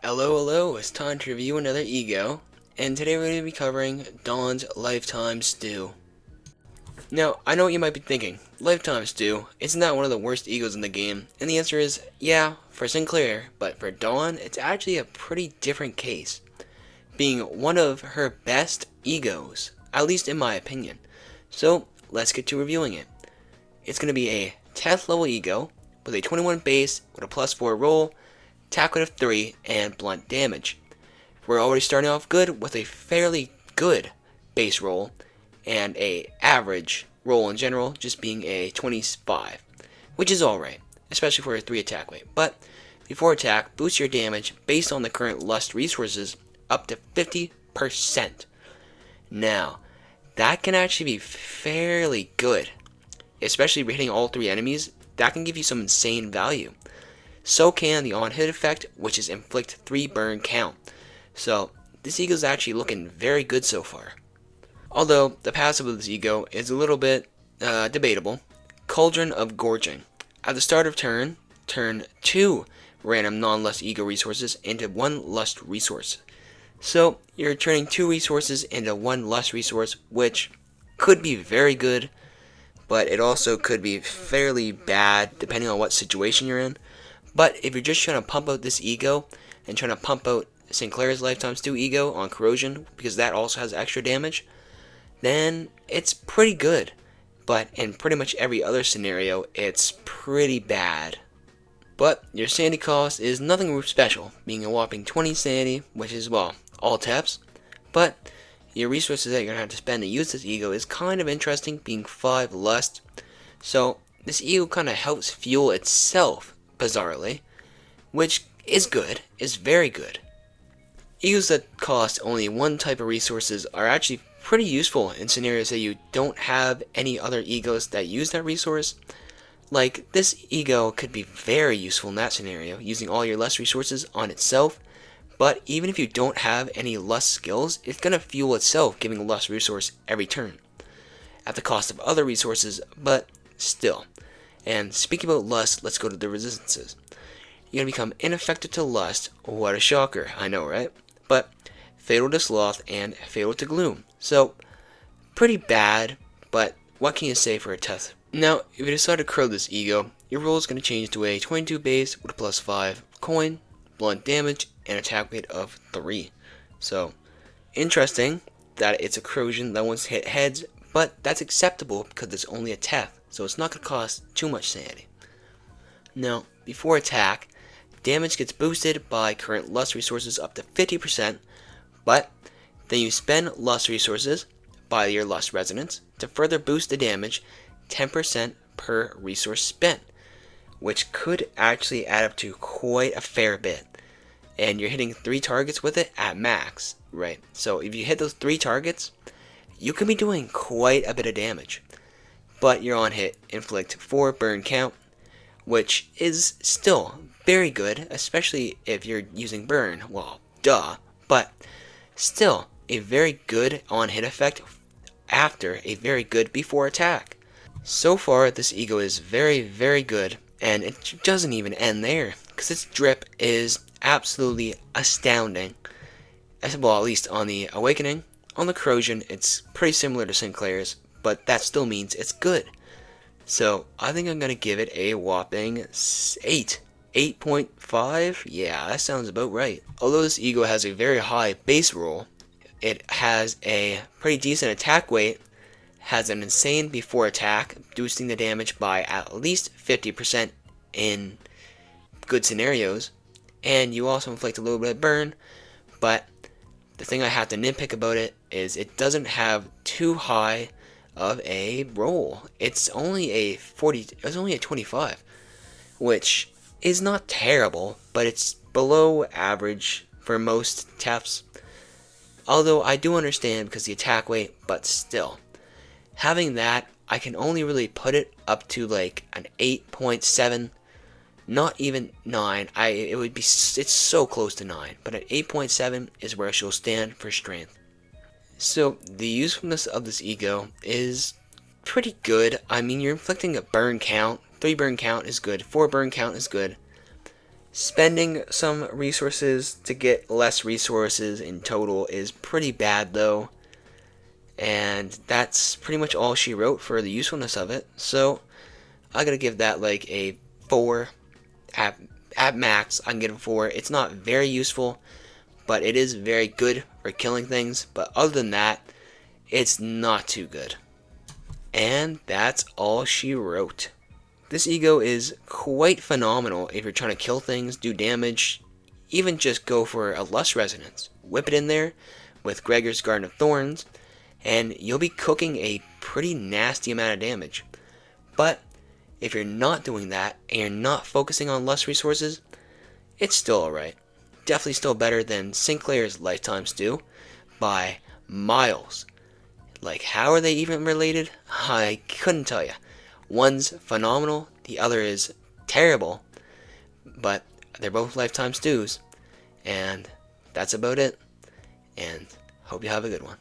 Hello, it's time to review another E.G.O, and today we're going to be covering Dawn's Lifetime Stew. Now, I know what you might be thinking, Lifetime Stew, isn't that one of the worst E.G.Os in the game? And the answer is, yeah, for Sinclair, but for Dawn, it's actually a pretty different case, being one of her best E.G.Os, at least in my opinion. So, let's get to reviewing it. It's going to be a 10th level E.G.O, with a 21 base, with a +4 roll, attack of 3, and blunt damage. We're already starting off good with a fairly good base roll and a average roll in general, just being a 25, which is alright, especially for a 3 attack weight. But before attack, boost your damage based on the current lust resources up to 50%. Now, that can actually be fairly good, especially hitting all 3 enemies. That can give you some insane value. So can the on-hit effect, which is inflict 3 burn count. So this E.G.O is actually looking very good so far. Although the passive of this E.G.O is a little bit debatable. Cauldron of Gorging. At the start of turn 2 random non-lust E.G.O resources into 1 lust resource. So you're turning 2 resources into 1 lust resource, which could be very good, but it also could be fairly bad depending on what situation you're in. But if you're just trying to pump out this E.G.O and trying to pump out Sinclair's Lifetime Stew E.G.O on corrosion, because that also has extra damage, then it's pretty good. But in pretty much every other scenario, it's pretty bad. But your sanity cost is nothing special, being a whopping 20 sanity, which is, well, all taps. But your resources that you're going to have to spend to use this E.G.O is kind of interesting, being 5 lust. So this E.G.O kind of helps fuel itself, bizarrely, which is good, is very good. E.G.Os that cost only 1 type of resources are actually pretty useful in scenarios that you don't have any other E.G.Os that use that resource. Like, this E.G.O could be very useful in that scenario, using all your lust resources on itself, but even if you don't have any lust skills, it's going to fuel itself, giving a lust resource every turn, at the cost of other resources, but still. And speaking about lust, let's go to the resistances. You're going to become ineffective to lust. What a shocker, I know, right? But fatal to sloth and fatal to gloom. So, pretty bad, but what can you say for a test? Now, if you decide to crow this E.G.O, your roll is going to change to a 22 base with a +5 coin, blunt damage, and attack weight of 3. So, interesting that it's a corrosion that once hit heads, but that's acceptable because it's only a teth. So it's not going to cost too much sanity. Now, before attack, damage gets boosted by current lust resources up to 50%, but then you spend lust resources by your lust resonance to further boost the damage 10% per resource spent, which could actually add up to quite a fair bit. And you're hitting 3 targets with it at max, right? So if you hit those 3 targets, you can be doing quite a bit of damage. But your on hit inflict 4 burn count, which is still very good, especially if you're using burn. Well, duh, but still a very good on hit effect after a very good before attack. So far, this E.G.O is very, very good, and it doesn't even end there, because its drip is absolutely astounding. Well, at least on the Awakening. On the Corrosion, it's pretty similar to Sinclair's, but that still means it's good. So I think I'm going to give it a whopping 8.5. Yeah, that sounds about right. Although this E.G.O has a very high base roll, it has a pretty decent attack weight, has an insane before attack, boosting the damage by at least 50% in good scenarios, and you also inflict a little bit of burn, but the thing I have to nitpick about it is it doesn't have too high of a roll. It's only a 25, which is not terrible, but it's below average for most TEFs. Although I do understand because the attack weight, but still. Having that, I can only really put it up to like an 8.7, not even 9. It's so close to 9, but at 8.7 is where she'll stand for strength. So the usefulness of this E.G.O is pretty good. I mean, you're inflicting a burn count. 3 burn count is good. 4 burn count is good. Spending some resources to get less resources in total is pretty bad though, and that's pretty much all she wrote for the usefulness of it. So I gotta give that like a 4 at max. I can give it a 4. It's not very useful, but it is very good for killing things. But other than that, it's not too good. And that's all she wrote. This E.G.O is quite phenomenal if you're trying to kill things, do damage, even just go for a Lust Resonance. Whip it in there with Gregor's Garden of Thorns, and you'll be cooking a pretty nasty amount of damage. But if you're not doing that, and you're not focusing on Lust resources, it's still alright. Definitely still better than Sinclair's Lifetime Stew by miles. Like, how are they even related? I couldn't tell you. One's phenomenal, the other is terrible, but they're both Lifetime Stews, and that's about it, and hope you have a good one.